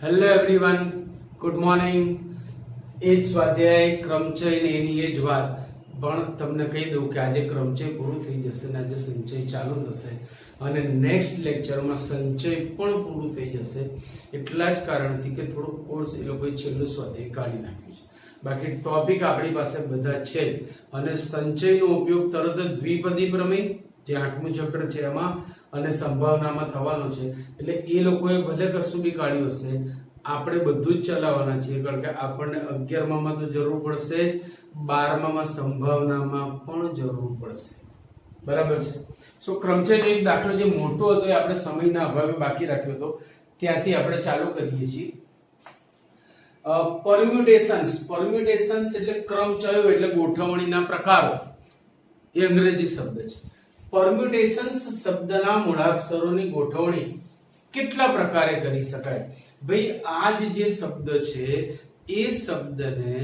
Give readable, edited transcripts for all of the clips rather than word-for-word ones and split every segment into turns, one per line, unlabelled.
Hello everyone, good morning. એ જ સ્વાધ્યાય ક્રમચય ને એની એ જ વાત, પણ તમને કહી દઉં કે આજે ક્રમચય પૂરું થઈ જશે ને આજે સંચય ચાલુ થશે અને નેક્સ્ટ લેક્ચરમાં સંચય પણ પૂરું થઈ જશે. એટલા જ કારણથી કે થોડું કોર્સ એ લોકોએ છેલ્લું સ્વાધ્યાય કાઢી નાખ્યું છે. બાકી ટોપિક આપણી પાસે બધા છે અને સંચયનો ઉપયોગ તરત જ દ્વિપદી પ્રમેય જે 8મું ચેપ્ટર છે એમાં અને સંભાવનામાં થવાનો છે. એટલે એ લોકોએ ભલે કશું બી કાઢ્યું હશે, આપણે બધું જ ચલાવવાના છીએ, કારણ કે આપણને 11માં તો જરૂર પડશે જ, 12માં સંભાવનામાં પણ જરૂર પડશે. બરાબર છે. સો ક્રમચયનો એક દાખલો જે મોટો હતો એ આપણે સમયના અભાવે બાકી રાખ્યો હતો, ત્યાંથી આપણે ચાલુ કરીએ છીએ. પરમ્યુટેશન્સ એટલે ક્રમચયો એટલે ગોઠવણીના પ્રકારો, એ અંગ્રેજી શબ્દ છે. પરમ્યુટેશન્સ શબ્દના મૂળાક્ષરોની ગોઠવણી કેટલા પ્રકારે કરી શકાય? ભાઈ આ જે શબ્દ છે એ શબ્દને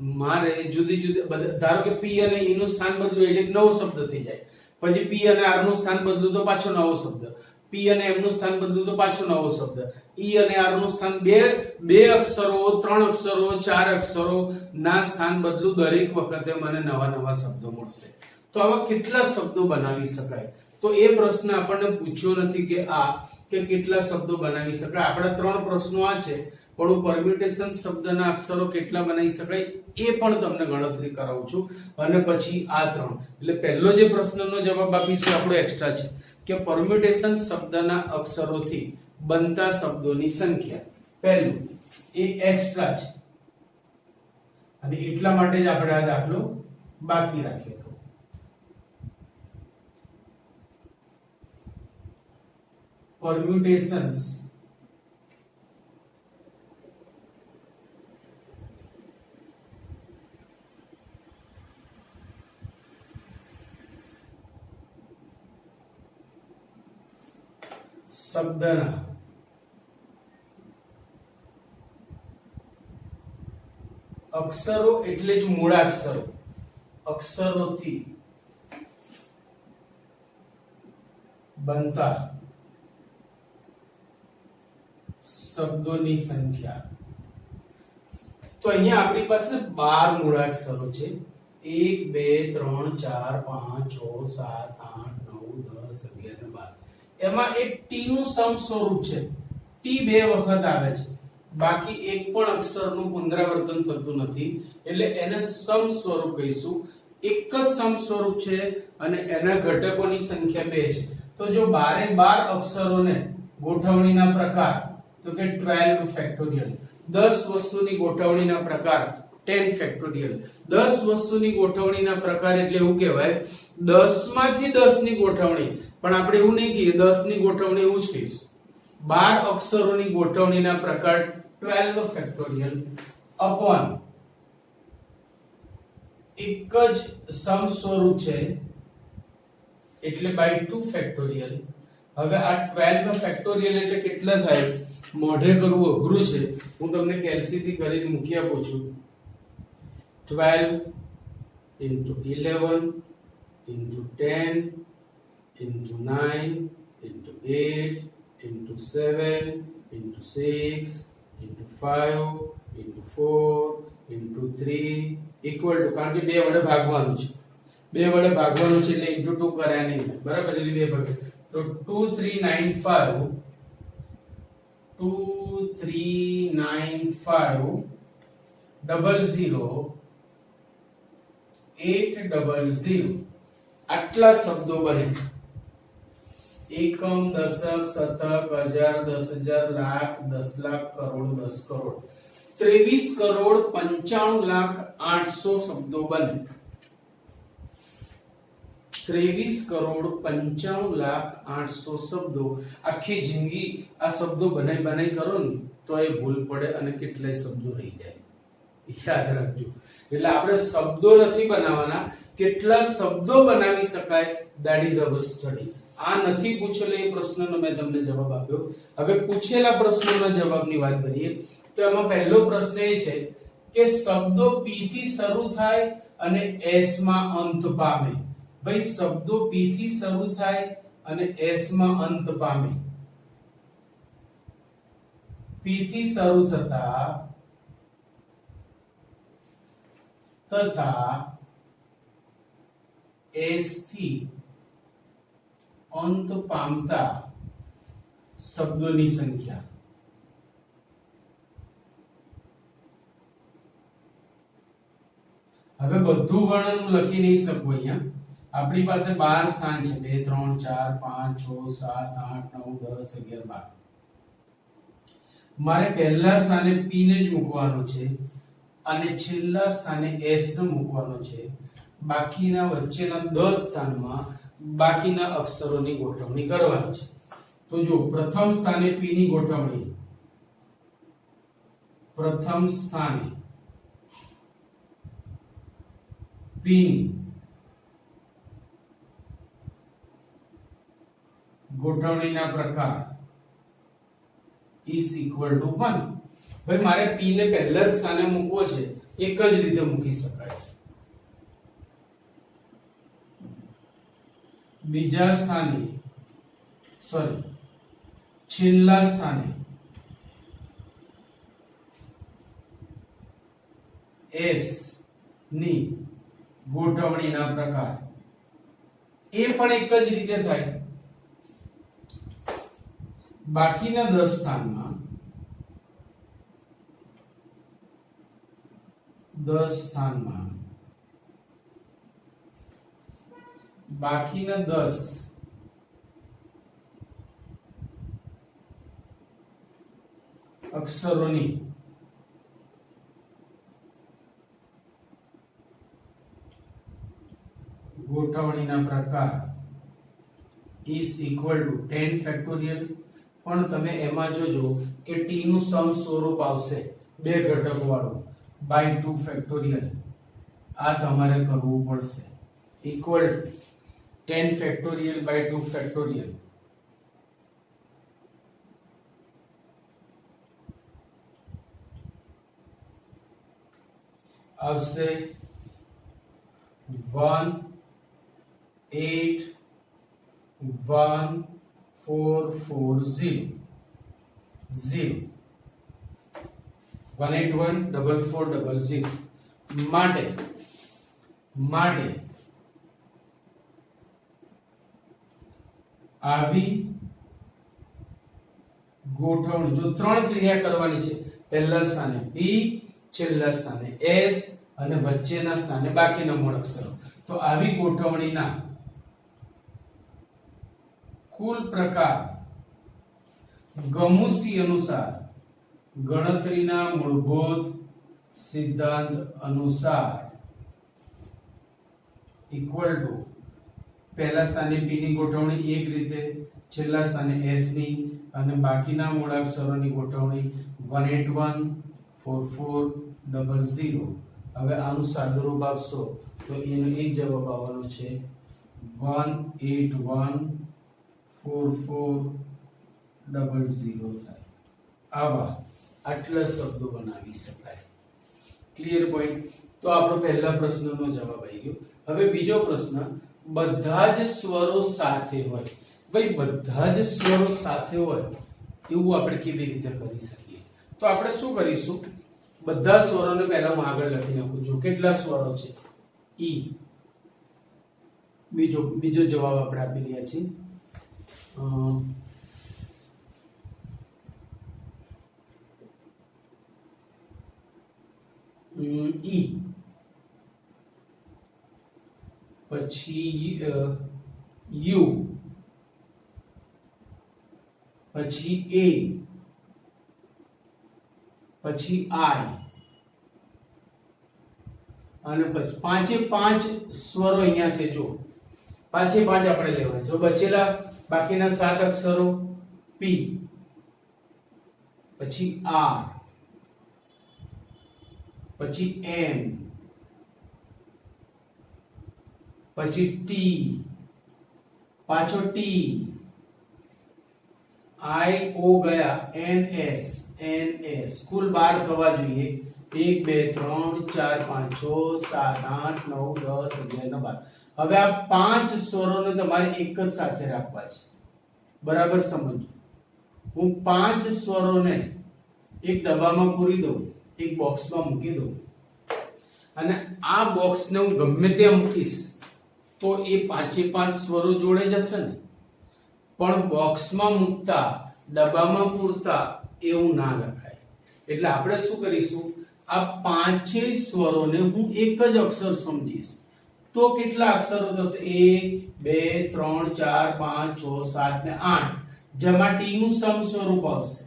મારે જુદી જુદી, ધારો કે p અને e નું સ્થાન બદલું એટલે એક નવો શબ્દ થઈ જાય. પછી p અને r નું સ્થાન બદલું તો પાછો નવો શબ્દ, p અને m નું સ્થાન બદલું તો પાછો નવો શબ્દ, e અને r નું સ્થાન બે અક્ષરો, 3 અક્ષરો, 4 અક્ષરો ના સ્થાન બદલું, દરેક વખતે મને નવા નવા શબ્દો મળશે. તો આવા કેટલા શબ્દો બનાવી શકાય? તો એ પ્રશ્ન આપણને પૂછ્યો નથી કે કેટલા શબ્દો બનાવી શકાય. આપણા 3 પ્રશ્નો આ છે, પણ હું પરમ્યુટેશન શબ્દના અક્ષરો કેટલા બનાવી શકાય એ પણ તમને ગણતરી કરાવું છું. અને પછી આ 3, એટલે પહેલો જે પ્રશ્નનો જવાબ આપીશું આપણો એક્સ્ટ્રા છે કે પરમ્યુટેશન શબ્દના અક્ષરોથી બનતા શબ્દોની સંખ્યા. પહેલું એ એક્સ્ટ્રા છે અને એટલા માટે જ આપણે આ દાખલો બાકી રાખ્યો હતો. Permutations શબ્દના અક્ષરો એટલે જ મૂળાક્ષરો, અક્ષરોથી બનતા શબ્દોની સંખ્યા. તો અહીંયા આપણી પાસે 12 મૂળાક્ષરો છે. 1 2 3 4 5 6 7 8 9 10 11 12. એમાં એક ટી નું સમ સ્વરૂપ છે. ટી 2 વખત આવે છે, બાકી એક પણ અક્ષરનું પુનરાવર્તન થતું નથી, એટલે એને સમ સ્વરૂપ કહીશું. એક જ સમ સ્વરૂપ છે અને એના ઘટકોની સંખ્યા 2 છે. તો જો 12 અક્ષરોને ગોઠવણીના પ્રકાર તો કે 12 ફેક્ટોરિયલ, 10 વસ્તુની ગોઠવણીના પ્રકાર 10 ફેક્ટોરિયલ. 10 વસ્તુની ગોઠવણીના પ્રકાર એટલે એવું કહેવાય 10 માંથી 10 ની ગોઠવણી, પણ આપણે એવું નહીં કહીએ 10 ની ગોઠવણી, એવું જ કહીશું 12 અક્ષરોની ગોઠવણીના પ્રકાર 12 ફેક્ટોરિયલ અપોન એક જ સમ સ્વરૂપ છે એટલે બાય 2 ફેક્ટોરિયલ. હવે આ 12 ફેક્ટોરિયલ એટલે કેટલા થાય? મોઢે કરવું અઘરું છે, હું તમને કેલ્સી થી કરીને મૂકી આપું છું. 12 into 11 into 10 into 9 into 8 into 7 into 6 into 5 into 4 into 3 equal to, કારણ કે 2 વડે ભાગવાનું છે, 2 વડે ભાગવાનું છે એટલે into 2 કર્યા નહીં, બરાબર? એટલે 2 ભાગે તો 2395 800 આટલા શબ્દો બને. એકમ, દશક, શતક, હજાર, 10,000, લાખ, 10 લાખ, કરોડ, 10 કરોડ, 23,95,08,000 શબ્દો બને. 23,95,08,000 શબ્દો. આખી જિંદગી આ શબ્દો બનાઈ કરો ને તો એ ભૂલ પડે અને કેટલાય શબ્દો રહી જાય, યાદ રાખજો. એટલે આપણે શબ્દો નથી બનાવવાના, કેટલા શબ્દો બનાવી શકાય, that is our study. આ નથી પૂછેલો એ પ્રશ્નનો મેં તમને જવાબ આપ્યો. હવે પૂછેલા પ્રશ્નોના જવાબની વાત કરીએ તો એમાં પહેલો પ્રશ્ન એ છે કે શબ્દો p થી શરૂ થાય અને s માં અંત પામે. ભાઈ શબ્દો p થી શરૂ થાય અને s માં અંત પામે. પી થી શરૂ થતા તથા એસ થી અંત પામતા શબ્દોની સંખ્યા. હવે બધું વર્ણન હું લખી નહીં શકું. અહીંયા આપણી પાસે 12 સ્થાન છે. 2 3 4 5 6 7 8 9 10 11 12. મારે પહેલા સ્થાને p ને જ મૂકવાનો છે અને છેલ્લા સ્થાને s ને મૂકવાનો છે. બાકીના વચ્ચેના 10 સ્થાનમાં બાકીના અક્ષરોની ગોઠવણી કરવાની છે. તો જો પ્રથમ સ્થાને p ની ગોઠવણી, પ્રથમ સ્થાને p ની ગોઠવણીના પ્રકાર is equal to 1. ભાઈ મારે p ને પહેલા સ્થાને મૂકવો છે, એક જ રીતે મૂકી શકાય. બીજા સ્થાને છેલ્લા સ્થાને s ની ગોઠવણીના પ્રકાર એ પણ એક જ રીતે થાય. બાકીના 10 સ્થાનમાં બાકીના 10 અક્ષરોની ગોઠવણીના પ્રકાર is equal to 10 ફેક્ટોરિયલ. પણ તમે એમાં જોજો કે t નું સમ સ્વરૂપ આવશે બે ઘટક વાળું by 2 ફેક્ટોરિયલ. આ તમારે કરવું પડશે. equal 10 ફેક્ટોરિયલ by 2 ફેક્ટોરિયલ આવશે 1814400 1814400 માટે આવી ગોઠવણી જો ત્રણ ક્રિયા કરવાની છે. પહેલા સ્થાને p, છેલ્લા સ્થાને s અને વચ્ચેના સ્થાને બાકીના મૂળ અક્ષરો. તો આવી ગોઠવણીના કુલ પ્રકાર ગમુસી અનુસાર ગણતરીના મૂળભૂત સિદ્ધાંત અનુસાર ઇક્વલ ટુ પહેલા સ્થાને p ની ગોઠવણી એક રીતે, છેલ્લા સ્થાને s ની અને બાકીના મૂળાક્ષરોની ગોઠવણી 1814400. હવે આનું સાદુરૂપ આપશો તો એનો એક જવાબ આવવાનો છે 1814400 થાય. આવા આટલા શબ્દો બનાવી શકાય. Clear point. તો આપણો પહેલા પ્રશ્નનો જવાબ આવી ગયો. હવે બીજો પ્રશ્ન, બધા જ સ્વરો સાથે હોય. ભાઈ બધા જ સ્વરો સાથે હોય એવું આપણે કેવી રીતે કરી શકીએ? તો આપણે શું કરીશું, બધા સ્વરોને પહેલા હું આગળ લખી નાખું છું. કેટલા સ્વરો છે? ઈ. બીજો જવાબ આપણે આપી રહ્યા છીએ ઈ, પછી યુ, પછી એ, પછી આઈ અને પછી પાંચે પાંચ સ્વરો અહીંયા છે. જો પાંચે પાંચ આપણે લેવાય. જો બચેલા બાકીના 7 અક્ષરો પી, પછી આર, પછી એમ, પછી ટી, પાછો ટી, આઈ ઓ ગયા, એન એસ, કુલ 12 થવા જોઈએ. 1 2 3 4 5 6 7 8 9 10 11 12. હવે આ 5 સ્વરોને તમારે એક જ સાથે રાખવા છે. બરાબર સમજો. હું 5 સ્વરોને એક ડબ્બામાં પૂરી દઉં, એક બોક્સમાં મૂકી દઉં અને આ બોક્સને હું ગમે ત્યાં મૂકીશ તો એ પાંચે પાંચ સ્વરો જોડે જશે ને, પણ બોક્સમાં મૂકતા ડબ્બામાં પૂરતા એવું ના લખાય. એટલે આપણે શું કરીશું, આ પાંચેય સ્વરોને હું એક જ અક્ષર સમજીશ તો કેટલા અક્ષરો થશે? 1 2 3 4 5 6 7 ને 8, જેમાં ટી નું સમ સ્વરૂપ આવશે,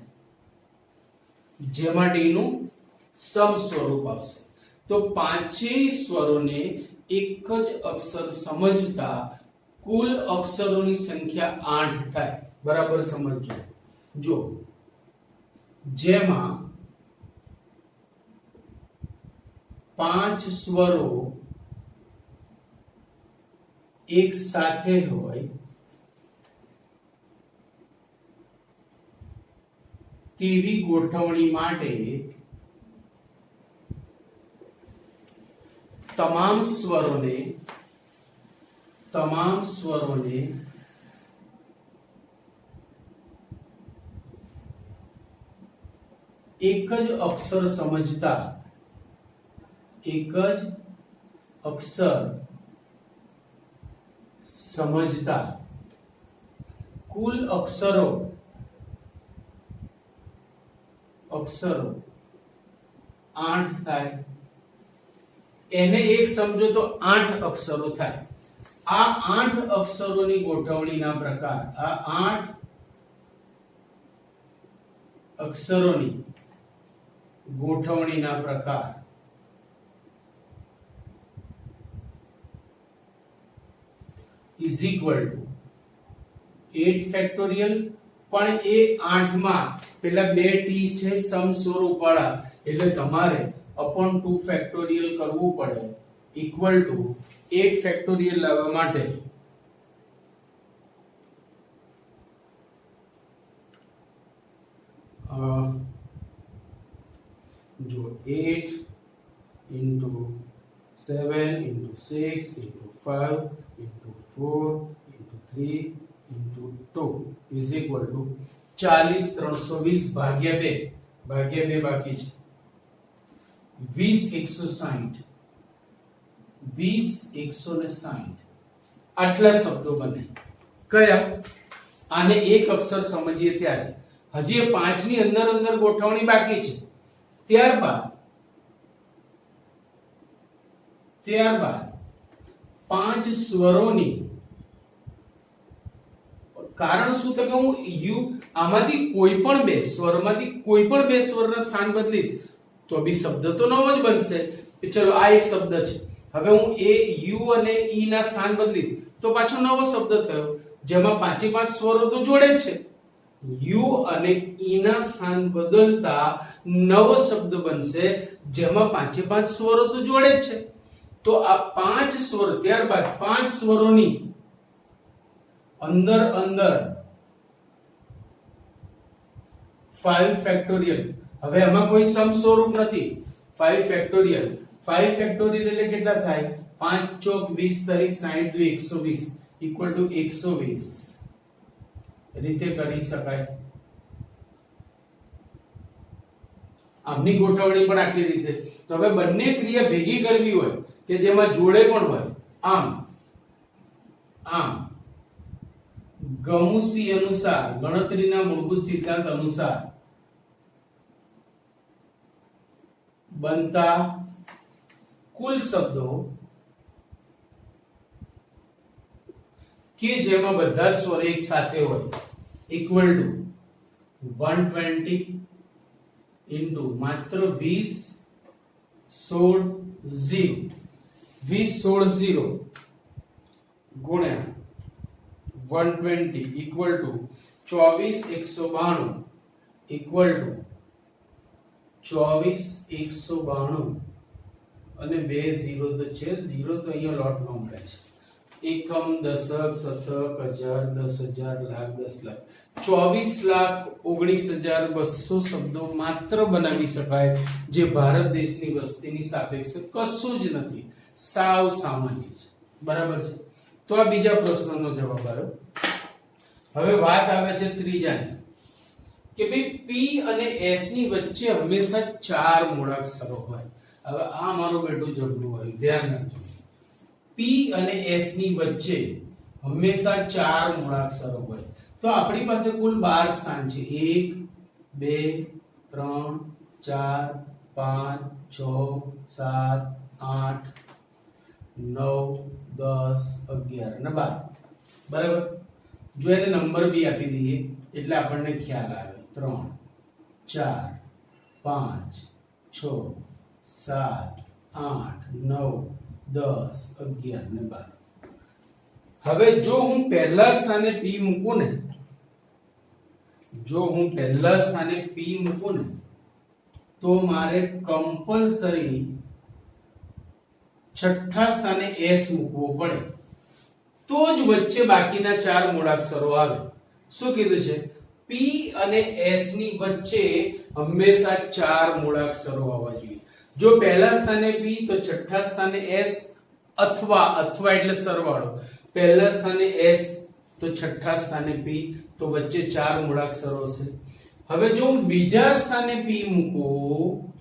જેમાં ટી નું સમ સ્વરૂપ આવશે. તો પાંચેય સ્વરોને એક જ અક્ષર સમજતા કુલ અક્ષરોની સંખ્યા 8 થાય. બરાબર સમજજો. જો જેમાં 5 સ્વરો એક સાથે હોય તેવી ગોઠવણી માટે તમામ સ્વરોને એક જ અક્ષર સમજતા કુલ અક્ષરો 8 થાય. એને એક સમજો તો 8 અક્ષરો થાય. આ 8 અક્ષરોની ગોઠવણીના પ્રકાર, આ 8 અક્ષરોની ગોઠવણીના પ્રકાર is equal to 8 ફેક્ટોરિયલ. પણ એ 8 માં પેલા બે ટી છે સમ સ્વરૂપ વાળા, એટલે તમારે upon 2 ફેક્ટોરિયલ કરવું પડે, ઇક્વલ ટુ 8 ફેક્ટોરિયલ લાવવા માટે જો 8 into 7 into 6 into 5 into 4 into 3 into 2 is equal to 40 320 ભાગ્યા 2 બાકી છે 20 160 આટલા શબ્દો બને. કયા? આને એક અક્ષર સમજીએ ત્યારે. હજી 5 ની અંદર ગોઠવણી બાકી છે. ત્યારબાદ 5 સ્વરોની, કારણ શું તો કે હું યુ આમાંથી કોઈ પણ બે સ્વરના સ્થાન બદલીશ તો બી શબ્દ તો નવો જ બનશે. ચલો આ એક શબ્દ છે, હવે હું એ યુ અને ઈ ના સ્થાન બદલીશ તો પાછો નવો શબ્દ થયો, જેમાં પાંચે પાંચ સ્વરો તો જોડે જ છે. યુ અને ઈ ના સ્થાન બદલતા નવો શબ્દ બનશે જેમાં પાંચે પાંચ સ્વરો તો જોડે જ છે. તો આ 5 સ્વરો, ત્યારબાદ 5 સ્વરોની અંદર 5 ફેક્ટોરિયલ. હવે આમાં કોઈ સમ સ્વરૂપ નથી. 5 ફેક્ટોરિયલ એટલે કેટલા થાય? 5 ચોક 20 તારીખ 60 120 ઇક્વલ ટુ 120 રીતે કરી શકાય. આમની ગોઠવણી પણ આટલી રીતે. તો હવે બંને ક્રિયા ભેગી કરવી હોય કે જેમાં જોડે પણ હોય, આમ ગૌસી અનુસાર, ગણતરીના મૂળભૂત સિદ્ધાંત અનુસાર બનતા કુલ શબ્દો કે જેમાં બધા જ સ્વર એક સાથે હોય ઇક્વલ ટુ 120 ઇન્ટુ માત્ર 20 16 0 ગુણ્યા 120 ઇક્વલ ટુ 24 192 ઇક્વલ ટુ 24 192 અને 2 0 તો છે, 0 તો અહીંયા લોટમાં મળે છે. એકમ, દશક, શતક, હજાર, 10,000, લાખ, 10 લાખ, 24,19,200 શબ્દો માત્ર બનાવી શકાય, જે ભારત દેશની વસ્તીની સાપેક્ષે કશું જ નથી, સાવ સામાન્ય છે. બરાબર છે. તો આ બીજા પ્રશ્નનો જવાબ આવ્યો. હવે વાત આવે છે ત્રીજાની, કે ભાઈ પી અને એસ ની વચ્ચે હંમેશા ચાર મૂળાક્ષરો હોય. હવે આ મારું બેટું જબરું હોય, ધ્યાન રાખજો. પી અને એસ ની વચ્ચે હંમેશા ચાર મૂળાક્ષરો હોય. તો આપણી પાસે કુલ 12 સ્થાન છે. 1 2 3 4 5 6 7 8 9 10 11 અને 12. બરાબર. જો એને નંબર બી આપી દઈએ એટલે આપણને ખ્યાલ આવે. 3 4 5 6 7 8 9 10 11 અને 12. હવે જો હું પહેલા સ્થાને p મૂકું ને, જો હું પહેલા સ્થાને p મૂકું ને, તો મારે કમ્પલસરી છઠ્ઠા સ્થાને s મૂકવો પડે, તો જ વચ્ચે બાકીના ચાર મૂળાક્ષરો આવે. શું કીધું છે? p અને s ની વચ્ચે હંમેશા ચાર મૂળાક્ષરો આવવા જોઈએ. જો પહેલા સ્થાને p તો છઠ્ઠા સ્થાને s, અથવા એટલે સરવાળો, પહેલા સ્થાને s તો છઠ્ઠા સ્થાને p, તો વચ્ચે ચાર મૂળાક્ષરો છે. હવે જો હું બીજા સ્થાને p મૂકું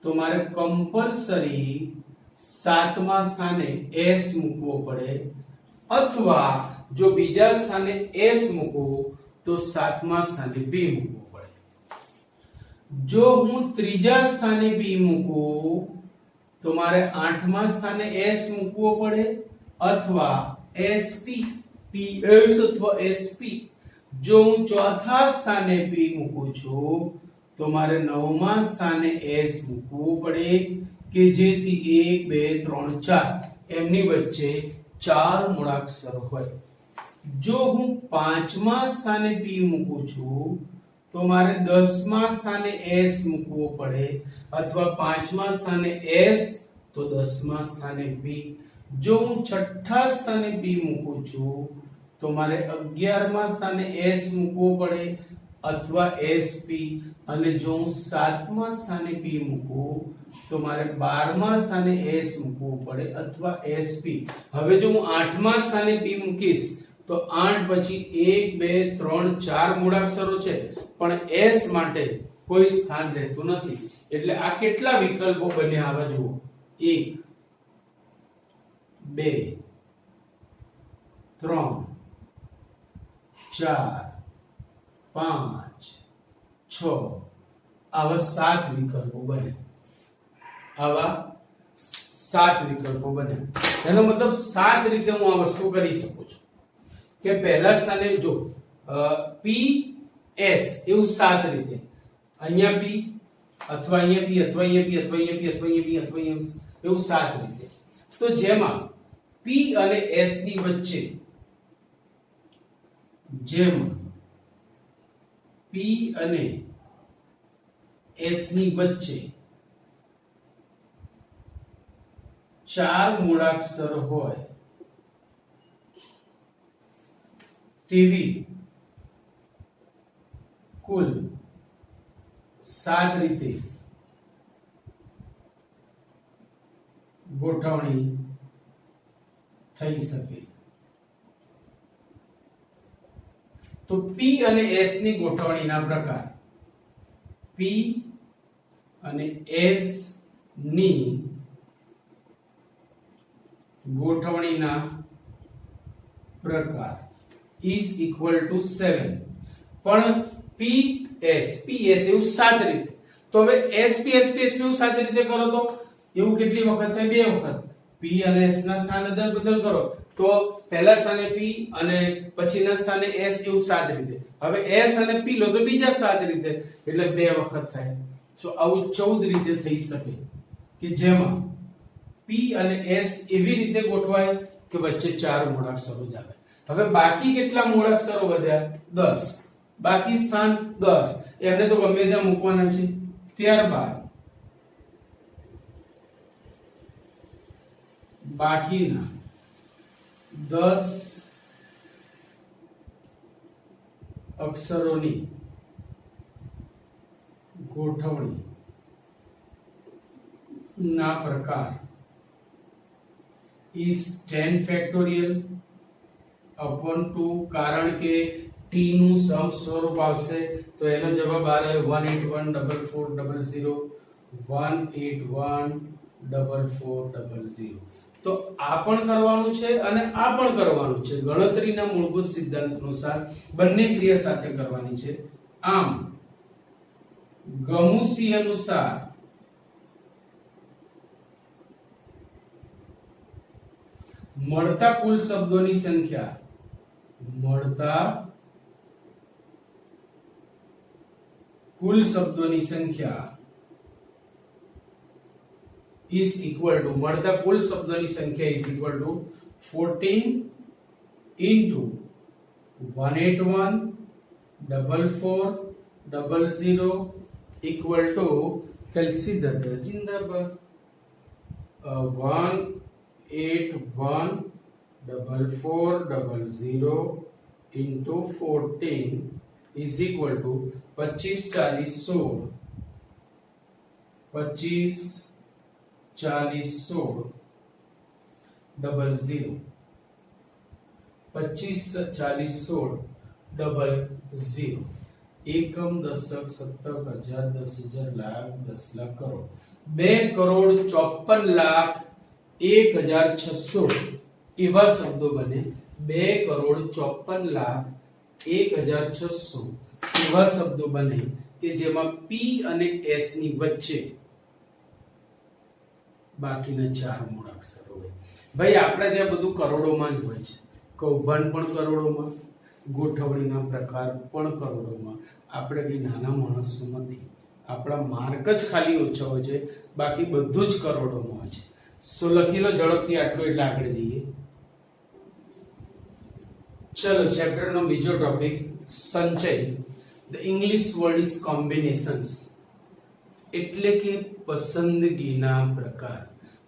તો મારે કમ્પલસરી સાતમા સ્થાને s મૂકવો પડે, અથવા જો બીજા સ્થાને s મૂકું તો સાતમા સ્થાને p મૂકવો પડે. જો હું ત્રીજા સ્થાને p મૂકું તો મારે આઠમા સ્થાને s મૂકવો પડે, અથવા sp, ps અથવા sp. જો હું ચોથા સ્થાને p મૂકું છું તો મારે નવમા સ્થાને s મૂકવું પડે, કે જેથી 1 2 3 4 એમની વચ્ચે ચાર મૂળાક્ષરો હોય. જો હું પાંચમા સ્થાને p મૂકું છું તો મારે 10મા સ્થાને s મૂકવો પડે, અથવા પાંચમા સ્થાને s તો 10મા સ્થાને p. જો હું છઠ્ઠા સ્થાને p મૂકું છું તો મારે 11મા સ્થાને s મૂકવો પડે, અથવા sp. અને જો હું સાતમા સ્થાને p મૂકું તો મારે 12મા સ્થાને s મૂકવો પડે, અથવા sp. હવે જો હું આઠમા સ્થાને p મૂકીશ તો 8 પછી 1 2 3 4 મૂળાક્ષરો છે, પણ s માટે કોઈ સ્થાન રહેતું નથી. એટલે આ કેટલા વિકલ્પો બન્યા આવા જુઓ. 1 2 3 4 5 6 આવા 7 વિકલ્પો બને. આવા 7 વિકલ્પો બને. એનો મતલબ 7 રીતે હું આ વસ્તુ કરી શકું છું. કે પહેલા સ્થાને જો p s એવું 7 રીતે, અહીંયા p, અથવા અહીંયા p, અથવા અહીંયા p, અથવા અહીંયા p, અથવા અહીંયા p, અથવા અહીંયા એવું 7 રીતે. તો જેમાં p અને s ની વચ્ચે, જેમાં p અને s ની વચ્ચે ચાર મૂળાક્ષર હોય તેવી કુલ 7 રીતે ગોઠવણી થઈ શકે. તો p અને s ની ગોઠવણીના પ્રકાર. p અને s ની ગોઠવણીના પ્રકાર is equal to 7. પણ ps એવું 7 રીતે. તો હવે sp એવું 7 રીતે કરો તો એવું કેટલી વખત થાય? 2 વખત. p અને s ના સ્થાન બદલ કરો તો પહેલા સ્થાને p અને પછીના સ્થાને s એવું 7 રીતે. હવે s અને p લો તો બીજા 7 રીતે, એટલે 2 વખત થાય. સો આવું 14 રીતે થઈ શકે, કે જેમાં p અને s એવી રીતે ગોઠવાય કે વચ્ચે ચાર મૂળાક્ષરો જ આવે. હવે બાકી કેટલા મૂળાક્ષરો વધ્યા? 10. બાકી સ્થાન 10, એમને તો ગમે ત્યાં મૂકવાના છે. ત્યારબાદ બાકીના 10 અક્ષરોની ગોઠવણી ના પ્રકાર is 10 factorial upon 2, કારણ કે t નું સમ સ્વરૂપ આવશે તો એનો જવાબ આવે 1814400 1814400. તો આ પણ કરવાનું છે અને આ પણ કરવાનું છે. ગણતરીના મૂળભૂત સિદ્ધાંત અનુસાર બંને ક્રિયા સાથે કરવાની છે. આમ ગમુસી અનુસાર મળતા કુલ શબ્દોની સંખ્યા is equal to મળતા કુલ શબ્દોની સંખ્યા is equal to 14 into 1814400 equal to કલસીદત Zindabad 1814400 into 14 is equal to 25 40 16 25 40 16 00 25 40 16 00 એકમ દશક શતક હજાર 10,000 લાખ 10 લાખ કરોડ 2,54,01,600 એવા શબ્દો બને. 2,54,01,600 એવા શબ્દો બને કે જેમાં p અને s ની વચ્ચે બાકીના 4 મૂળાક્ષરો હોય. ભાઈ આપણે ત્યાં બધું કરોડોમાં જ હોય છે. કૌભાંડ પણ કરોડોમાં, ગોઠવણીના પ્રકાર પણ કરોડોમાં. આપણે કઈ નાના માણસો નથી. આપણા માર્ક જ ખાલી ઓછા હોય છે, બાકી બધું જ કરોડોમાં હોય છે. સો લખી લો ઝડપથી આટલું એટલે આગળ જઈએ. ચલો ચેપ્ટર નો બીજો ટોપિક સંચય. The English word is combinations એટલે કે પસંદગીના પ્રકાર.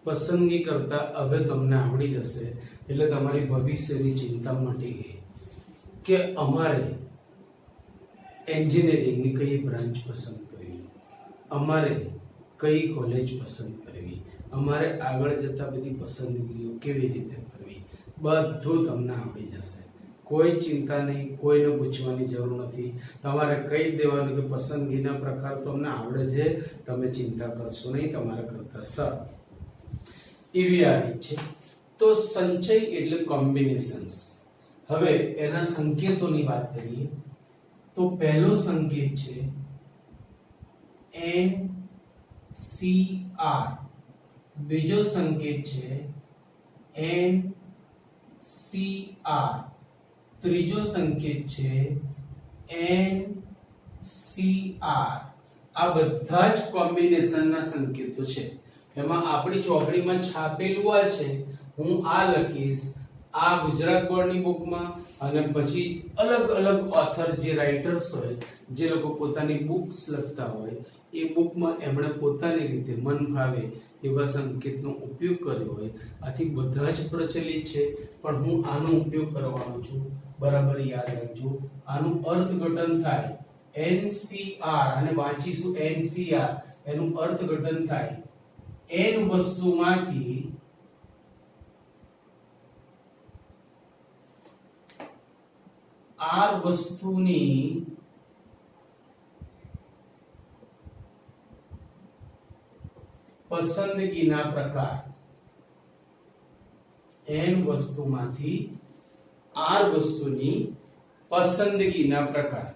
પસંદગી કરતા હવે તમને આવડી જશે એટલે તમારી ભવિષ્યની ચિંતા મટી ગઈ કે અમારે એન્જિનિયરિંગની કઈ બ્રાન્ચ પસંદ કરવી, અમારે કઈ કોલેજ પસંદ કરવી, અમારે આગળ જતા બધી પસંદગીઓ કેવી રીતે કરવી, બધું તમને આવડી જશે. કોઈ ચિંતા નહીં, કોઈને પૂછવાની જરૂર નથી. તમારે કહી દેવાનું કે પસંદગીના પ્રકાર તમને આવડે છે, તમે ચિંતા કરશો નહીં, તમારે કરતા સર એવી આ રીત છે. તો સંચય એટલે કોમ્બિનેશન્સ. હવે એના સંકેતોની વાત કરીએ તો પહેલો સંકેત છે NCR, બીજો સંકેત છે NCR, ત્રીજો સંકેત છે NCR. આ બધા જ કોમ્બિનેશનના સંકેતો છે. એમાં આપણી ચોપડીમાં છાપેલું આ છે. હું આ લખીશ આ ગુજરાત બોર્ડની બુકમાં, અને પછી અલગ અલગ ઓથર જે રાઇટર્સ હોય, જે લોકો પોતાની બુક્સ લખતા હોય, એ બુકમાં એમણે પોતાની રીતે મન ફાવે એવા સંકેતનો ઉપયોગ કર્યો હોય. આથી બધા જ પ્રચલિત છે, પણ હું આનો ઉપયોગ કરવાનો છું. બરાબર યાદ રાખજો. આનું અર્થઘટન થાય NCR અને વાંચીશું NCR. એનું અર્થઘટન થાય n વસ્તુમાંથી r વસ્તુની પસંદગીના પ્રકાર. n વસ્તુમાંથી r વસ્તુની પસંદગીના પ્રકાર.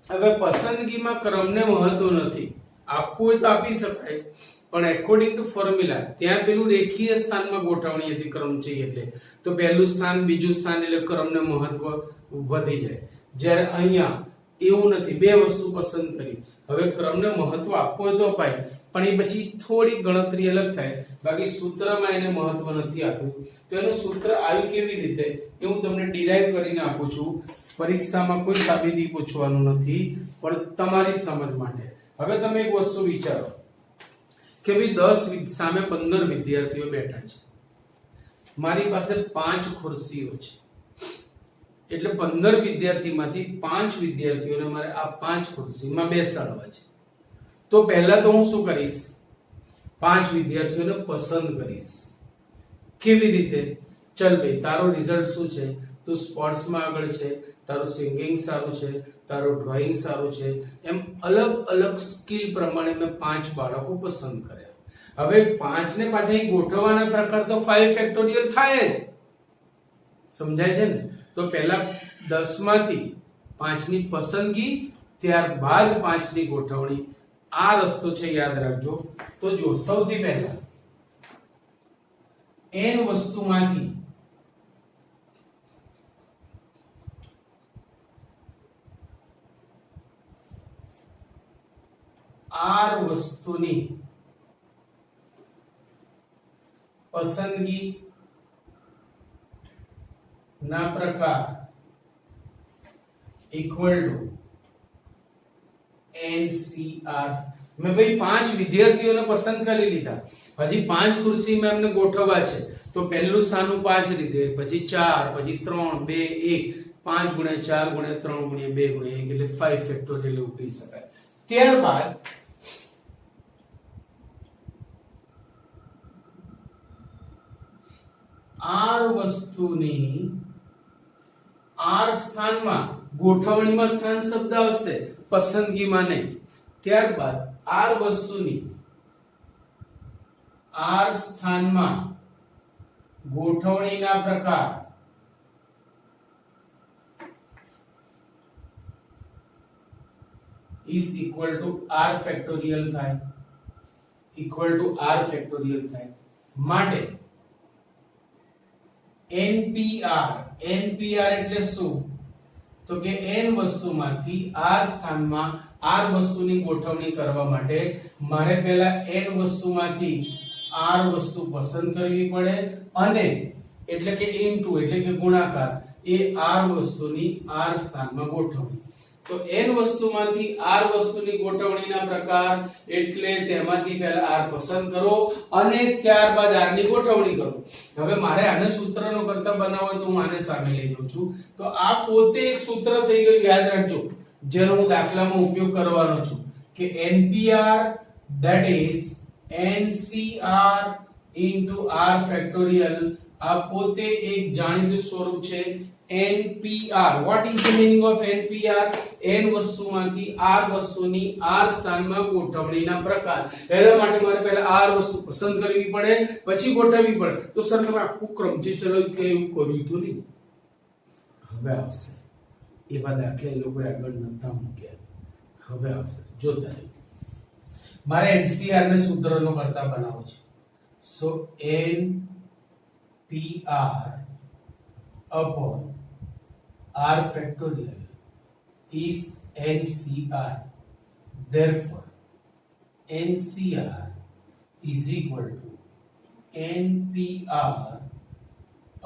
હવે પસંદગીમાં ક્રમને મહત્વ નથી. આપવું હોય તો આપી શકાય, પણ એકોર્ડિંગ ટુ ફોર્મ્યુલા ત્યાં પેલું રેખીય સ્થાનમાં ગોઠવણી હતી ક્રમ છે એટલે. તો પહેલું સ્થાન બીજું સ્થાન એટલે ક્રમને મહત્વ વધી જાય. જ્યારે અહીંયા એવું નથી, બે વસ્તુ પસંદ કરી. હવે ક્રમને મહત્વ આપવું હોય તો અપાય, પણ એ પછી થોડી ગણતરી અલગ થાય. બાકી સૂત્રમાં એને મહત્વ નથી આપ્યું. તો એનું સૂત્ર આવ્યું કેવી રીતે એ હું તમને ડિરાઈવ કરીને આપું છું. પરીક્ષામાં કોઈ સાબિતી પૂછવાનું નથી, પણ તમારી સમજ માટે. હવે તમે એક વસ્તુ વિચારો કે ભાઈ 10 સામે 15 વિદ્યાર્થીઓ બેઠા છે. મારી પાસે 5 ખુરશીઓ છે, એટલે 15 વિદ્યાર્થીમાંથી 5 વિદ્યાર્થીઓને મારે આ 5 ખુરશીમાં બેસાડવા છે. તો પહેલા તો હું શું કરીશ? 5 વિદ્યાર્થીઓને પસંદ કરીશ. કેવી રીતે? ચલ ભાઈ તારો રિઝલ્ટ શું છે? તું સ્પોર્ટ્સમાં આગળ છે, તારું સિંગિંગ સારું છે, તારું ડ્રોઈંગ સારું છે, એમ અલગ અલગ સ્કિલ પ્રમાણે મેં 5 બાળકો પસંદ કર્યા. હવે 5 ને પાછા અહીં ગોઠવવાના પ્રકાર તો 5 ફેક્ટોરિયલ થાય જ. સમજાય છે ને? તો પહેલા 10 માંથી 5 ની પસંદગી, ત્યારબાદ 5 ની ગોઠવણી. આ રસ્તો છે, યાદ રાખજો. તો જો સૌથી પહેલા n વસ્તુમાંથી r વસ્તુની પસંદગી ના પ્રકાર ઇક્વલ ટુ NCR. મેં ભાઈ 5 વિદ્યાર્થીઓને પસંદ કરી લીધા, પછી 5 ખુરશીમાં એમને ગોઠવવા છે. તો પહેલું સ્થાનનું 5 રીતે, પછી 4, પછી 3, 2, 1, 5 ગુણ્યા 4 ગુણ્યા 3 ગુણ્યા 2 ગુણ્યા 1 એટલે 5 ફેક્ટોરિયલ એવું કહી શકાય. ત્યારબાદ r વસ્તુની r સ્થાનમાં ગોઠવણીમાં સ્થાન શબ્દ આવશે, પસંદગીમાં નહીં. ત્યારબાદ r વસ્તુની r સ્થાનમાં ગોઠવણીના પ્રકાર is equal to r factorial થાય, equal to r ફેક્ટોરિયલ થાય. માટે NPR એટલે શું? તો કે n વસ્તુમાંથી r સ્થાનમાં r વસ્તુની ગોઠવણી કરવા માટે મારે પહેલા n વસ્તુમાંથી r વસ્તુ પસંદ કરવી પડે, અને એટલે કે ઇન્ટુ એટલે કે ગુણાકાર એ r વસ્તુની r સ્થાનમાં ગોઠવણી. તો n વસ્તુમાંથી r વસ્તુની ગોઠવણીના પ્રકાર એટલે તેમાંથી પહેલા r પસંદ કરો અને ત્યારબાદ r ની ગોઠવણી કરો. હવે મારે આને સૂત્રનો કરતા બનાવવો તો હું આને સામે લઈ લઉં છું. તો આ પોતે એક સૂત્ર થઈ ગયું, યાદ રાખજો, જેનો હું દાખલામાં ઉપયોગ કરવાનો છું કે NPR that is NCR into r factorial. આ પોતે એક જાણીતું સ્વરૂપ છે NPR. what is the meaning of NPR? n વસ્તુમાંથી r વસ્તુની r સ્થાનમાં ગોઠવણીના પ્રકાર. એના માટે મારે પહેલા r વસ્તુ પસંદ કરવી પડે, પછી ગોઠવવી પડે. તો સર તમે આખું ક્રમ જે ચલાવ્યું કે એવું કર્યું તો નહીં. હવે આવશે એવા દાખલા એ લોકોએ આગળ નતા મૂક્યા. હવે આવશે, જોતા રહો. મારે NCR ને સૂત્રનો કરતા બનાવવો છે. સો NPR upon r factorial is NCR. Therefore, NCR is equal to NPR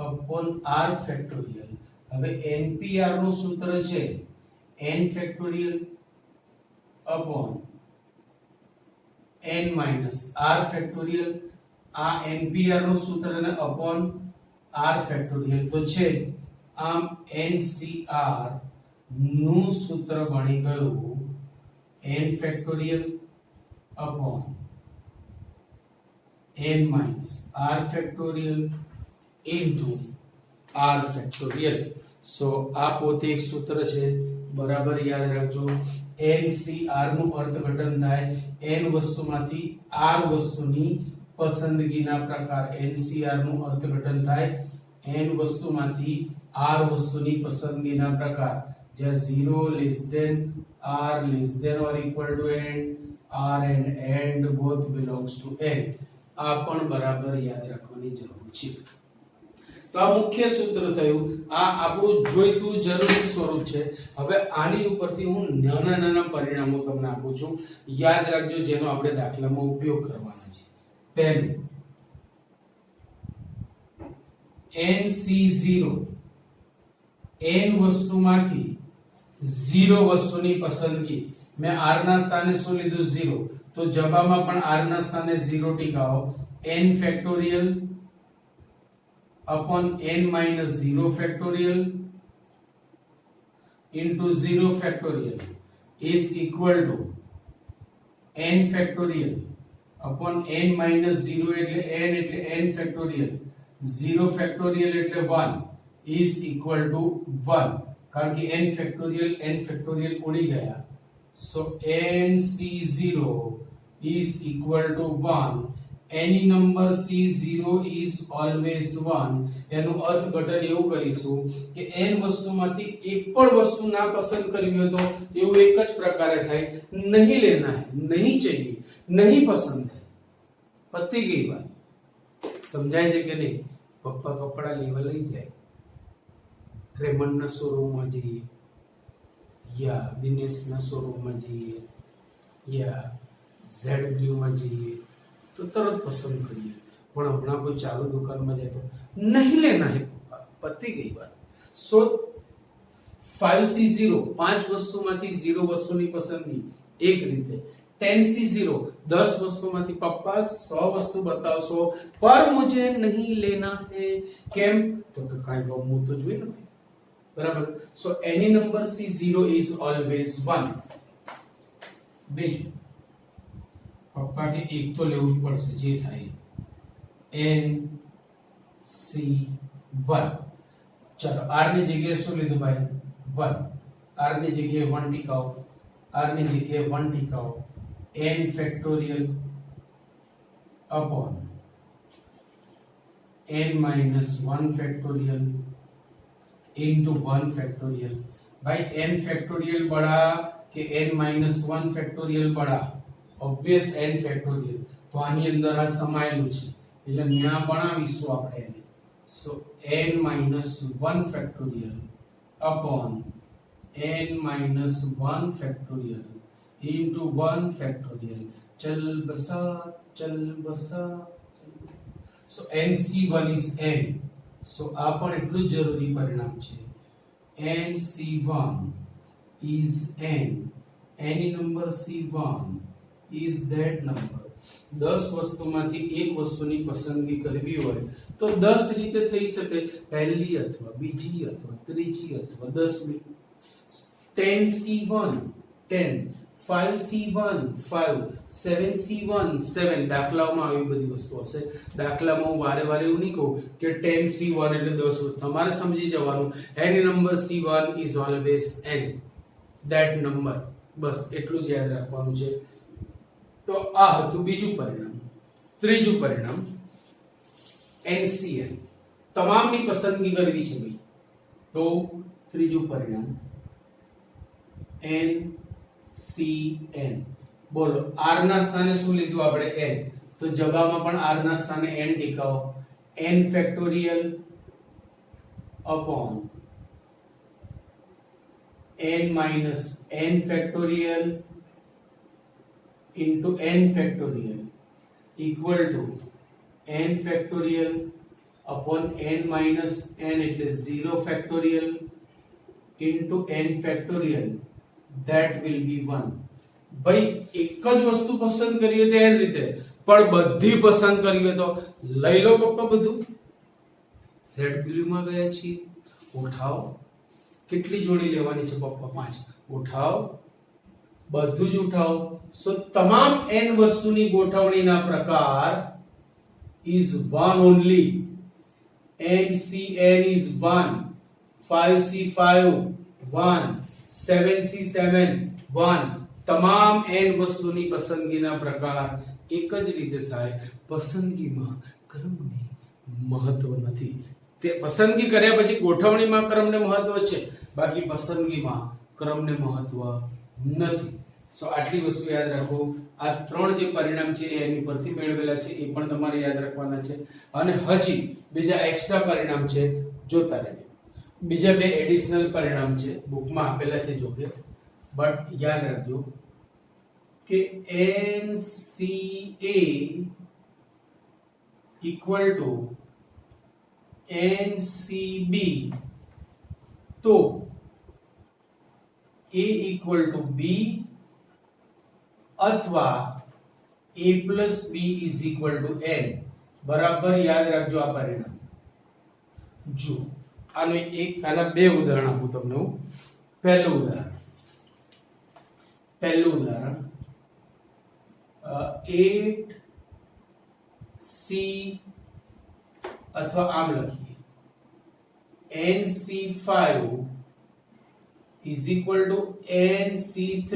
upon r factorial. હવે NPR નું સૂત્ર છે n factorial upon n minus r factorial. આ NPR નું સૂત્ર ને upon r factorial તો છે. આમ NCR નું સૂત્ર બની ગયું n factorial upon n minus r factorial into r factorial. સો આ પોતે એક સૂત્ર છે, બરાબર યાદ રાખજો. NCR નું અર્થઘટન થાય n વસ્તુમાંથી r વસ્તુની પસંદગીના પ્રકાર. NCR નું અર્થઘટન થાય n વસ્તુમાંથી r વસ્તુની પસંદગીના પ્રકાર, જ્યાં 0 less than r less than or equal to n, r and and both belongs to n. આ પણ બરાબર યાદ રાખવાની જરૂર છે. તો આ મુખ્ય સૂત્ર થયું. આ આપણું જોઈતું જરૂરી સ્વરૂપ છે. હવે આની ઉપરથી હું નાના નાના પરિણામો તમને આપું છું, યાદ રાખજો, જેનો આપણે દાખલામાં ઉપયોગ કરવાનો છે. પહેલું NC0, n વસ્તુમાંથી 0 વસ્તુની પસંદગી. મેં r ના સ્થાને શું લીધું? 0. તો જવાબમાં પણ r ના સ્થાને 0 ટીકાઓ. n factorial upon n minus 0 factorial into 0 factorial is equal to n factorial upon n minus 0 એટલે n factorial, 0 factorial એટલે 1 is equal to 1. કારણ કે n ફેક્ટોરિયલ ઉડી ગયા. સો nc0 is equal to 1. any number c0 is always 1. એનું અર્થઘટન એવું કરીશું કે n વસ્તુમાંથી એક પણ વસ્તુ ના પસંદ કરવી હોય તો એવું એક જ પ્રકારે થાય, નહીં લેના है, नहीं चाहिए, नहीं पसंद है. પતી ગઈ વાત. સમજાય છે કે નહીં? પપ્પા કપડા લેવા લઈ જાય, રેમન્ડ ના શોરૂમ માં જઈએ યા દિનેશ ના શોરૂમ માં જઈએ યા ZW માં જઈએ તો તરત પસંદ કરીએ, પણ હમણાં કોઈ ચાલુ દુકાનમાં જાય તો નહીં લેના હે પપ્પા. પતી ગઈ વાત. સો 5C0 પાંચ વસ્તુમાંથી 0 વસ્તુની પસંદગી એક રીતે. 10C0 10 વસ્તુમાંથી પપ્પા 100 વસ્તુ બતાવશો પર મુझे नहीं लेना है. કેમ? તો કે કાઈ ગમવું તો જોઈએ ને ભાઈ. બરાબર. સો એની નંબર C0 is always 1. બીજું પપ્પા કે એક તો લેવું જ પડશે જે થાય. NC1. ચલો r ની જગ્યાએ શું લીધું ભાઈ? 1. r ની જગ્યાએ 1 ટીકાઓ, r ની જગ્યાએ 1 ટીકાઓ. n factorial upon n minus 1 factorial into 1 factorial. भाई n फैक्टोरियल बड़ा कि n minus 1 फैक्टोरियल बड़ा? Obvious n factorial. तो આની અંદર આ સમાયેલું છે એટલે ન્યા બનાવીશું આપણે એને. સો n minus 1 factorial upon n minus 1 factorial into 1 factorial. चल बसा. So NC1 is n. So આ પણ એટલું જ જરૂરી પરિણામ છે. NC1 is n. Any number C1 is that number. 10 વસ્તુમાંથી એક વસ્તુની પસંદગી કરવી હોય તો 10 રીતે થઈ શકે, પહેલી અથવા બીજી અથવા ત્રીજી અથવા 10મી. 10C1 10, 5C1 5, 7C1 7. દાખલાઓમાં આવી બધી વસ્તુ હશે. દાખલામાં હું વારે વારે એવું નહીં કહું કે 10C1 એટલે 10. તમારે સમજી જવાનું any number C1 is always n, that number. બસ એટલું જ યાદ રાખવાનું છે. તો આ હતું બીજું પરિણામ. ત્રીજું પરિણામ NCN. તમામની પસંદગી કરવી છે ભાઈ. તો ત્રીજું પરિણામ NCN. બોલો r ના સ્થાને શું લીધું આપણે? n. તો જવાબમાં પણ r ના સ્થાને n ટીકાઓ. n factorial upon n minus n factorial into n factorial equal to n factorial upon n minus n એટલે 0 factorial into n factorial, that will be 1. ભાઈ એક જ વસ્તુ પસંદ કરીએ તો એ રીતે, પણ બધી પસંદ કરીએ તો લઈ લો પપ્પા બધું. ZW માં ગયા છીએ, ઉઠાઓ. કેટલી જોડી લેવાની છે પપ્પા? 5. ઉઠાઓ, બધું જ ઉઠાઓ. સો તમામ n વસ્તુની ગોઠવણીના પ્રકાર is 1 only. NCN is 1, 5C5 1, 7C7 1. તમામ n વસ્તુની પસંદગીના પ્રકાર એક જ રીતે થાય. પસંદગીમાં ક્રમને મહત્વ નથી. તે પસંદગી કર્યા પછી ગોઠવણીમાં ક્રમને મહત્વ છે, બાકી પસંદગીમાં ક્રમને મહત્વ નથી. સો આટલી વસ્તુ યાદ રાખો. આ ત્રણ જે પરિણામ છે એ એની પરથી મેળવેલા છે, એ પણ તમારે યાદ રાખવાના છે. અને હજી બીજા એક્સ્ટ્રા પરિણામ છે, જોતા રહેજો. બીજા બે એડિશનલ પરિણામ છે, બુકમાં આપેલા છે જોકે, બટ યાદ રાખજો કે NCA equal to NCB, तो A equal to B अथवा A plus B is equal to N. बराबर याद રાખજો આ પરિણામ. જો આનો એક પહેલા બે ઉદાહરણ આપું તમને હું. પહેલું ઉદાહરણ 8C અથવા આમ લખીએ NC5 is equal to NC3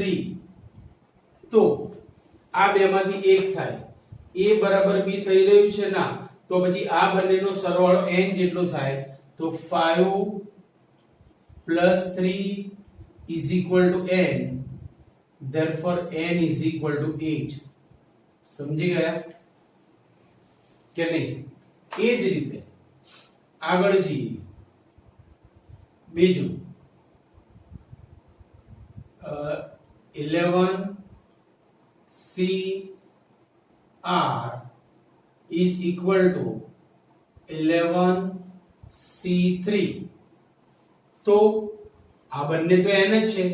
તો આ બે માંથી એક થાય a બરાબર b થઈ રહ્યું છે ના તો પછી આ બંનેનો સરવાળો n જેટલો થાય તો 5 plus 3 is equal to n, therefore n is equal to 8. સમજી ગયા કે નહીં? એ જ રીતે આગળ જઈએ બીજું 11CR is equal to 11C3 તો આ બંને તો n જ છે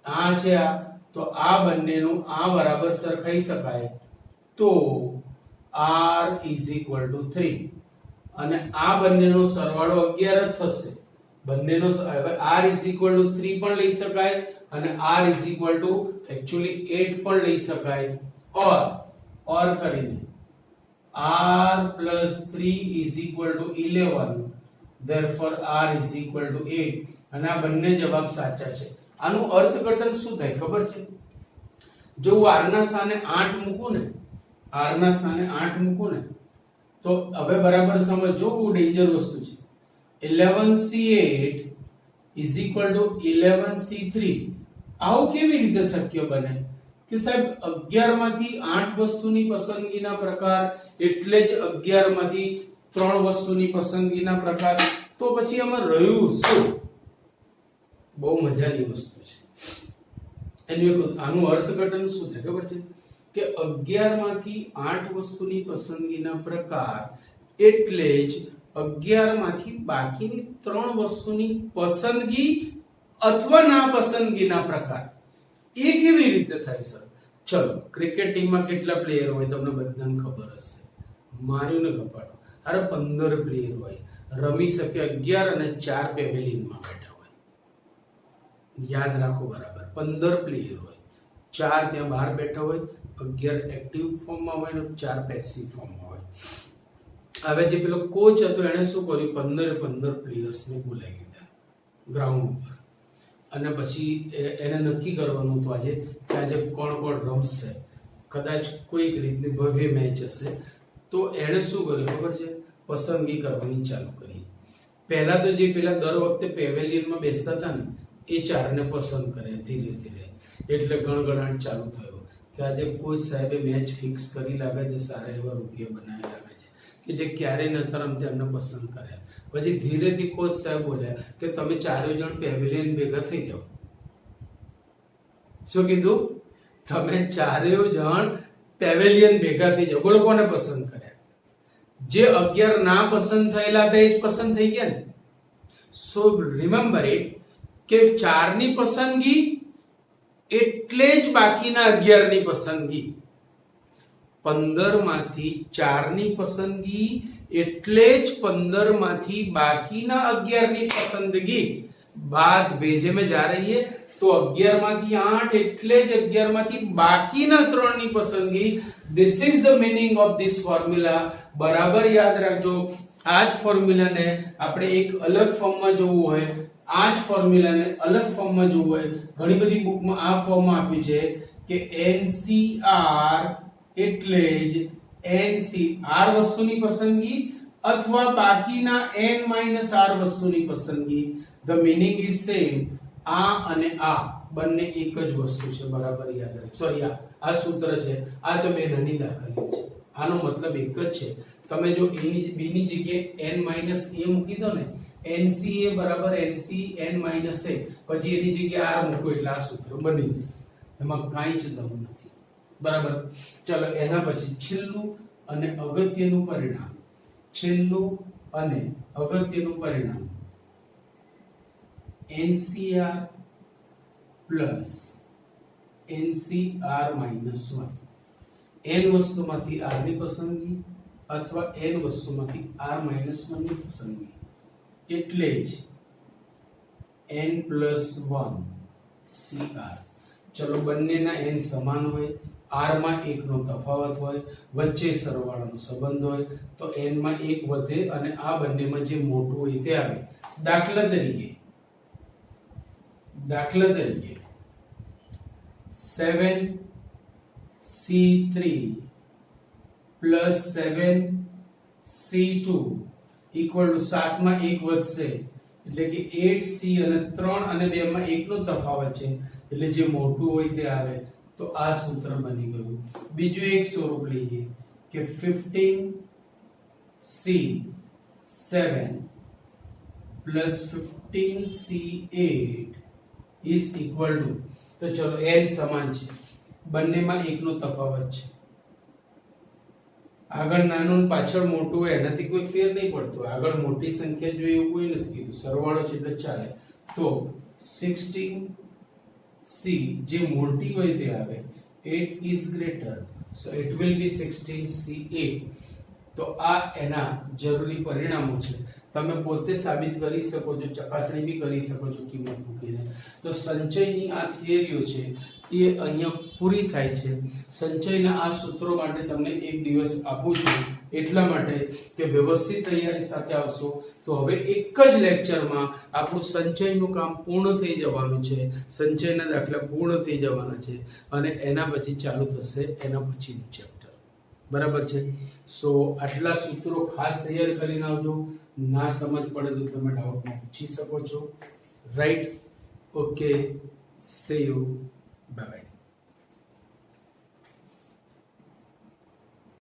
આ છે આ તો આ બંનેનું આ બરાબર સરખાઈ શકાય તો r is equal to 3 અને આ બંનેનો સરવાળો 11 જ થશે બંનેનો હવે r is equal to 3 પણ લઈ શકાય અને r is equal to actually 8 પણ લઈ શકાય or કરીને r plus 3 is equal to 11, therefore r is equal to 8 અને આ બંને જવાબ સાચા છે આનું અર્થઘટન શું થાય ખબર છે જો હું r ના સ્થાને 8 મૂકું ને r ના સ્થાને 8 મૂકું ને તો હવે બરાબર સમજો બહુ ડેન્જર વસ્તુ છે 11C8 is equal to 11C3 આવું કેવી રીતે શક્ય બને કે સાહેબ 11 માંથી 8 વસ્તુની પસંદગીના પ્રકાર એટલે જ 11 માંથી 3 વસ્તુની પસંદગીના પ્રકાર તો પછી આમાં રહ્યું શું બહુ મજાની વસ્તુ છે એનું આનું અર્થઘટન શું થાય ખબર છે કે 11 માંથી 8 વસ્તુની પસંદગીના પ્રકાર એટલે જ 11 માંથી બાકીની 3 વસ્તુની પસંદગી અથવા ના પસંદગીના પ્રકાર એ કેવી રીતે થાય સર ચલો ક્રિકેટ ટીમમાં કેટલા પ્લેયર હોય તમને બધાને ખબર હશે માર્યું ને કપાડો અરે 15 પ્લેયર હોય રમી શકે 11 અને 4 પેવેલિયનમાં બેઠા હોય યાદ રાખો બરાબર 15 પ્લેયર હોય 4 ત્યાં બહાર બેઠા હોય 11 એક્ટિવ ફોર્મમાં હોય અને 4 પેસિવ ફોર્મમાં હોય હવે જે પેલો કોચ હતો એણે શું કર્યું 15 પ્લેયર્સને બોલાવી દીધા ગ્રાઉન્ડ ઉપર અને પછી એને નક્કી કરવાનું હતું આજે કે આજે કોણ કોણ રમશે કદાચ કોઈક રીતની ભવ્ય મેચ હશે તો એણે શું કર્યું ખબર છે પસંદગી કરવાની ચાલુ કરી પહેલા તો જે પેલા દર વખતે પેવેલિયનમાં બેસતા હતા ને એ 4 ને પસંદ કરે ધીરે ધીરે એટલે ગણગણાટ ચાલુ થયો કે આજે કોચ સાહેબે મેચ ફિક્સ કરી લાગે છે સારા એવા રૂપિયા બનાવી લાગે છે કે જે ક્યારેય નતા રમતા એમને પસંદ કર્યા પછી ધીરેથી કોચ સાહેબ બોલ્યા કે તમે 4 જણ પેવેલિયન ભેગા થઈ જાઓ શું કીધું તમે 4 જણ પેવેલિયન ભેગા થઈ જાઓ બોલો કોને પસંદ કર્યા જે 11 ના પસંદ થયેલા હતા એ જ પસંદ થઈ ગયા ને સો રિમેમ્બર ઇટ કે 4 ની પસંદગી એટલે જ બાકીના 11 ની પસંદગી 15 માંથી 4 ની પસંદગી એટલે જ 15 માંથી બાકીના 11 ની પસंदगी बात भेजे में जा रही है तो 11 માંથી 8 એટલે જ 11 માંથી બાકીના 3 ની પસંદગી this is the meaning of this formula બરાબર યાદ રાખજો આ જ ફોર્મ્યુલાને આપણે એક અલગ ફોર્મમાં જોવું હોય આ જ ફોર્મ્યુલાને અલગ ફોર્મમાં જોવું હોય ઘણી બધી બુકમાં આ ફોર્મમાં આપ્યું છે કે NCR એટલે જ NCR વસ્તુની પસંદગી અથવા બાકીના n r વસ્તુની પસંદગી the meaning is same આ અને આ બંને એક જ વસ્તુ છે બરાબર યાદ રાખો સોરી આ સૂત્ર છે આ તો બે નાની દાખલી છે આનો મતલબ એક જ છે તમે જો a ની b ની જગ્યાએ n a મૂકી દો ને NCA બરાબર NC n a પછી એની જગ્યાએ r મૂકો એટલે આ સૂત્ર બની જશે એમાં કાંઈ જ દમ નથી બરાબર ચલો એના પછી છેલ્લું અને અગત્યનું પરિણામ NCR plus NCR minus 1 n વસ્તુમાંથી r ની પસંદગી અથવા n વસ્તુમાંથી r minus 1 ની પસંદગી એટલે જ n plus 1 CR ચલો બંનેના n સમાન હોય r માં 1 નો તફાવત હોય વચ્ચે સરવાળાનો સંબંધ હોય તો n માં 1 વધે અને આ બંનેમાં જે મોટું હોય તે આવે દાખલા તરીકે દાખલા તરીકે 7c3 plus 7c2 equal to 7 માં 1 વધશે એટલે કે 8c અને 3 અને 2 માં 1 નો તફાવત છે એટલે જે મોટું હોય તે આવે તો આ સૂત્ર બની ગયું. બીજું એક સ્વરૂપ લઈએ કે 15c7 plus 15c8 is equal to, તો ચલો n સમાન છે બંનેમાં 1 નો તફાવત છે. આગળ નાનું અને પાછળ મોટું હોય એનાથી કોઈ ફેર નહીં પડતો. આગળ મોટી સંખ્યા જોઈએ એવું કોઈ નથી કીધું, સરવાળો છે એટલે ચાલે. તો 16c જે મોટી હોય તે આવે, 8 is greater, so it will be 16c8. તો આ એના જરૂરી પરિણામો છે. તમે પોતે સાબિત કરી શકો છો, ચકાસણી બી કરી શકો છો કિંમત મૂકીને. તો સંચયની આ થિયરીઓ છે એ અહીંયા પૂરી થાય છે. સંચયના આ સૂત્રો માટે તમને એક દિવસ આપું છું એટલા માટે કે વ્યવસ્થિત તૈયારી સાથે આવશો તો હવે એક જ લેક્ચરમાં આપણું સંચયનું કામ પૂર્ણ થઈ જવાનું છે. સંચયના દાખલા પૂર્ણ થઈ જવાના છે અને એના પછી ચાલુ થશે એના પછીનું ચેપ્ટર. બરાબર છે? સો આટલા સૂત્રો ખાસ તૈયાર કરીને આવજો. ના સમજ પડે તો તમે ડાઉટમાં પૂછી શકો છો. Right? Okay, see you. Bye bye.